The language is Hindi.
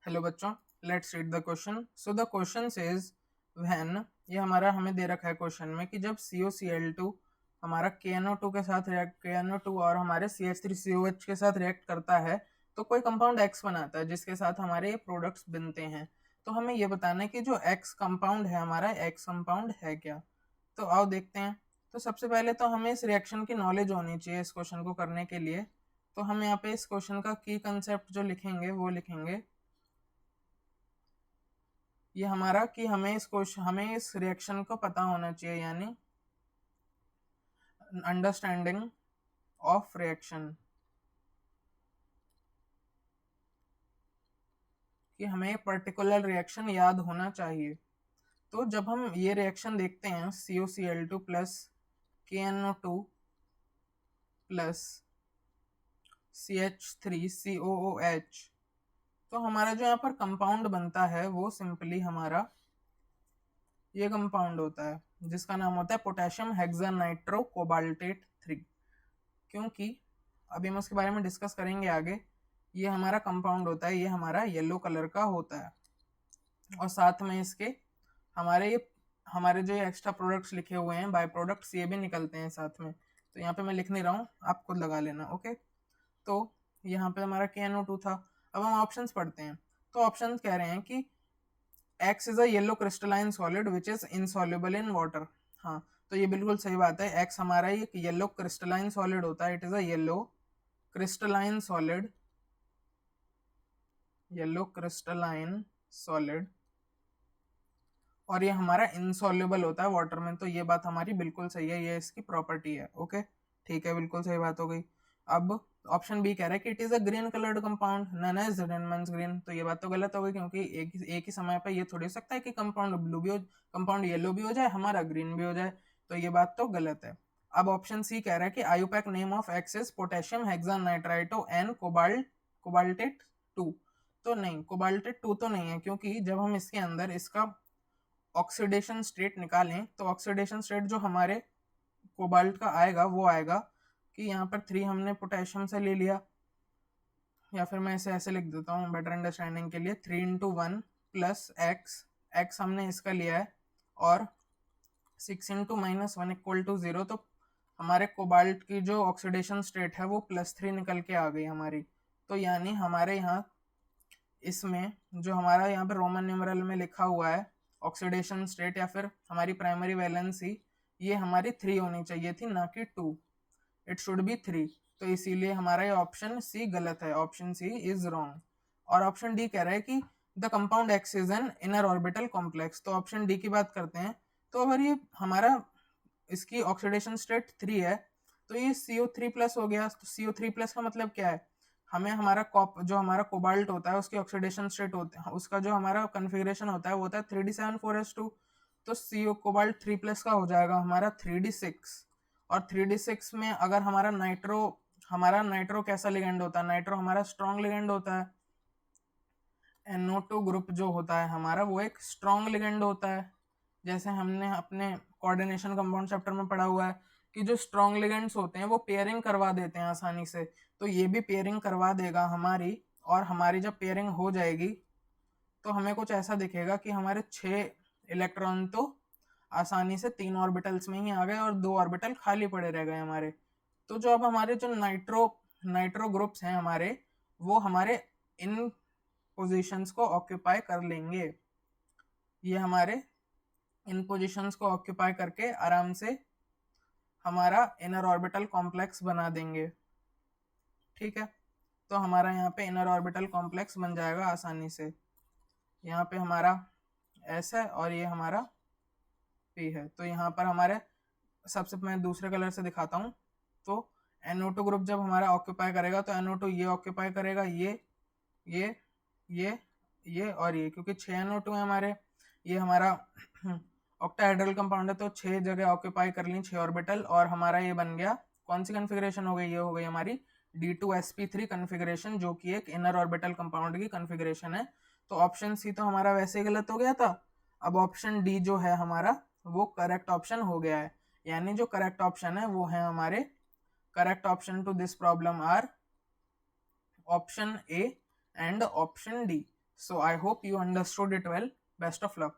हेलो बच्चों, let's read the question. So the question says when, ये हमारा हमें दे रखा है क्वेश्चन में कि जब CuCl2 हमारा KNO2 के साथ रिएक्ट, KNO2 और हमारे CH3COH के साथ रिएक्ट करता है तो कोई कंपाउंड X बनाता है जिसके साथ हमारे ये प्रोडक्ट्स बनते हैं। तो हमें ये बताना है कि जो X कंपाउंड है हमारा X कंपाउंड है क्या। तो आओ देखते हैं। तो सबसे पहले तो हमें इस रिएक्शन की नॉलेज होनी चाहिए इस क्वेश्चन को करने के लिए। तो हम यहाँ पे इस क्वेश्चन का की कंसेप्ट जो लिखेंगे वो लिखेंगे ये हमारा कि हमें इस रिएक्शन को पता होना चाहिए, यानी अंडरस्टैंडिंग ऑफ रिएक्शन, कि हमें पर्टिकुलर रिएक्शन याद होना चाहिए। तो जब हम ये रिएक्शन देखते हैं CuCl2 plus KNO2 plus CH3COOH, तो हमारा जो यहाँ पर कंपाउंड बनता है वो सिंपली हमारा ये कंपाउंड होता है जिसका नाम होता है पोटेशियम हेक्सानाइट्रो कोबाल्टेट 3। क्योंकि अभी हम उसके बारे में डिस्कस करेंगे आगे। ये हमारा कंपाउंड होता है, ये हमारा येलो कलर का होता है और साथ में इसके हमारे जो एक्स्ट्रा प्रोडक्ट्स लिखे हुए हैं बाय प्रोडक्ट्स ये भी निकलते हैं साथ में। तो यहाँ पे मैं लिख नहीं रहा हूँ, आप खुद लगा लेना। ओके, तो यहाँ पे हमारा KNO2 था। अब हम ऑप्शंस पढ़ते हैं। तो ऑप्शंस कह रहे हैं कि X is a yellow crystalline solid which is insoluble in water. हाँ, तो ये बिल्कुल सही बात है। X हमारा एक येलो क्रिस्टलाइन सॉलिड होता है। It is a yellow crystalline solid, yellow crystalline solid, और ये हमारा इनसॉल्युबल होता है वाटर में। तो ये बात हमारी बिल्कुल सही है, ये इसकी प्रॉपर्टी है। ओके, ठीक है, बिल्कुल सही बात हो गई। अब ऑप्शन बी कह रहा है कि it is a green coloured compound known as Rinmann's green. तो ये बात तो गलत हो गई, क्योंकि एक ही समय पर ये थोड़ी हो सकता है कि कंपाउंड ब्लू भी हो, कंपाउंड येलो भी हो जाए, हमारा ग्रीन भी हो जाए। तो ये बात तो गलत है। अब ऑप्शन सी कह रहा है कि IUPAC name of x is potassium hexanitrito N cobaltate 2। तो नहीं, कोबाल्टेट 2 तो नहीं है, क्योंकि जब हम इसके अंदर इसका ऑक्सीडेशन स्टेट निकालें तो ऑक्सीडेशन स्टेट जो हमारे कोबाल्ट का आएगा वो आएगा कि यहाँ पर 3 हमने पोटेशियम से ले लिया, या फिर मैं इसे ऐसे लिख देता हूँ बेटर अंडरस्टैंडिंग के लिए, 3 × 1 प्लस एक्स हमने इसका लिया है, और 6 × -1 = 0। तो हमारे कोबाल्ट की जो ऑक्सीडेशन स्टेट है वो +3 निकल के आ गई हमारी। तो यानी हमारे यहाँ इसमें जो हमारा यहाँ पे रोमन न्यूमेरल में लिखा हुआ है ऑक्सीडेशन स्टेट या फिर हमारी प्राइमरी वैलेंसी, ये हमारी 3 होनी चाहिए थी, ना कि 2। It should be 3। तो इसीलिए हमारा ये ऑप्शन सी गलत है, ऑप्शन सी इज रॉन्ग। और ऑप्शन डी कह रहा है कि the compound x is an inner orbital complex. तो ऑप्शन डी की बात करते हैं। तो अगर ये हमारा इसकी ऑक्सीडेशन स्टेट 3 है तो ये CO3+ हो गया। तो CO3+ का मतलब क्या है, हमें हमारा जो हमारा कोबाल्ट होता है उसकी ऑक्सीडेशन स्टेट होता है, उसका जो हमारा कन्फिग्रेशन होता है वो होता है 3D7 4s2। तो CO कोबाल्ट 3+ का हो जाएगा हमारा 3D6। और 3D6 में अगर हमारा नाइट्रो कैसा लिगेंड होता है, नाइट्रो हमारा स्ट्रॉन्ग लिगेंड होता है। NO2 ग्रुप जो होता है हमारा वो एक स्ट्रॉन्ग लिगेंड होता है, जैसे हमने अपने कोऑर्डिनेशन कंपाउंड चैप्टर में पढ़ा हुआ है कि जो स्ट्रॉन्ग लिगेंड्स होते हैं वो पेयरिंग करवा देते हैं आसानी से। तो ये भी पेयरिंग करवा देगा हमारी, और हमारी जब पेयरिंग हो जाएगी तो हमें कुछ ऐसा दिखेगा कि हमारे 6 इलेक्ट्रॉन तो आसानी से 3 ऑर्बिटल्स में ही आ गए और 2 ऑर्बिटल खाली पड़े रह गए हमारे। तो जो अब हमारे जो नाइट्रो ग्रुप्स हैं हमारे, वो हमारे इन पोजीशंस को ऑक्यूपाई कर लेंगे। ये हमारे इन पोजीशंस को ऑक्यूपाई करके आराम से हमारा इनर ऑर्बिटल कॉम्प्लेक्स बना देंगे। ठीक है, तो हमारा यहाँ पे इनर ऑर्बिटल कॉम्प्लेक्स बन जाएगा आसानी से। यहाँ पे हमारा S है और ये हमारा P है। तो यहाँ पर हमारे सबसे मैं दूसरे कलर से दिखाता हूँ। तो NO2 ग्रुप जब हमारा ऑक्यूपाई करेगा तो NO2 ये ऑक्यूपाई करेगा, ये और ये, क्योंकि 6 NO2 है हमारे। ये हमारा ऑक्टाहेड्रल कंपाउंड है तो 6 जगह ऑक्यूपाई कर ली, 6 ऑर्बिटल, और हमारा ये बन गया, कौन सी कन्फिग्रेशन हो गई, ये हो गई हमारी D2sp3 कन्फिग्रेशन, जो कि एक इनर ऑर्बिटल कंपाउंड की कन्फिग्रेशन है। तो ऑप्शन सी तो हमारा वैसे ही गलत हो गया था। अब ऑप्शन डी जो है हमारा वो करेक्ट ऑप्शन हो गया है। यानी जो करेक्ट ऑप्शन है वो है हमारे, correct option to this problem are option A and option D. So I hope you understood it well. Best of luck.